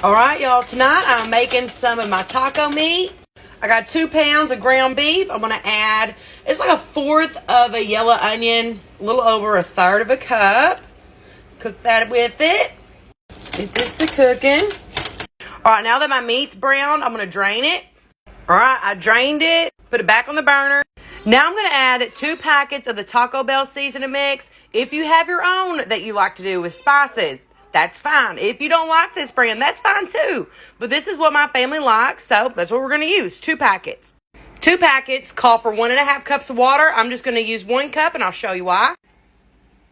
All right, y'all, tonight I'm making some of my taco meat. I got 2 pounds of ground beef. I'm gonna add, it's like 1/4 of a yellow onion, a little over 1/3 of a cup. Cook that with it. Get this to cooking. All right, now that my meat's brown, I'm gonna drain it. All right, I drained it, put it back on the burner. Now I'm gonna add 2 packets of the Taco Bell seasoning mix. If you have your own that you like to do with spices, that's fine. If you don't like this brand, that's fine too. But this is what my family likes, so that's what we're going to use. 2 packets. 2 packets call for 1.5 cups of water. I'm just going to use 1 cup, and I'll show you why.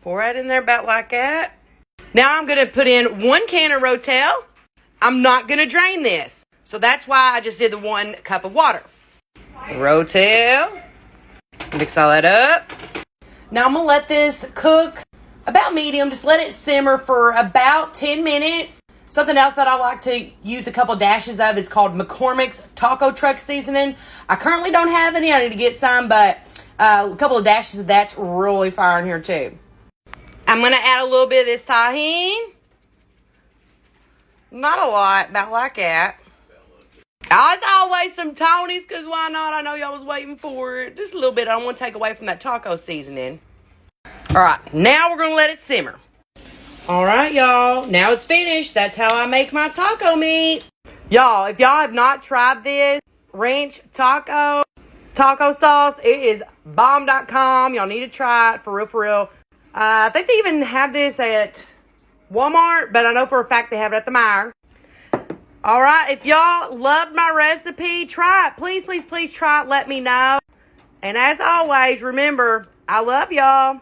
Pour that in there about like that. Now I'm going to put in 1 can of Rotel. I'm not going to drain this. So that's why I just did the 1 cup of water. Rotel. Mix all that up. Now I'm going to let this cook about medium. Just let it simmer for about 10 minutes. Something else that I like to use a couple dashes of is called McCormick's Taco Truck Seasoning. I currently don't have any. I need to get some, but a couple of dashes of that's really fire in here too. I'm going to add a little bit of this tahini. Not a lot, about like that. As always, some Tony's, because why not? I know y'all was waiting for it. Just a little bit. I don't want to take away from that taco seasoning. All right, now we're going to let it simmer. All right, y'all. Now it's finished. That's how I make my taco meat. Y'all, if y'all have not tried this ranch taco sauce, it is bomb.com. Y'all need to try it for real, for real. I think they even have this at Walmart, but I know for a fact they have it at the Meijer. All right, if y'all loved my recipe, try it. Please, please, please try it. Let me know. And as always, remember, I love y'all.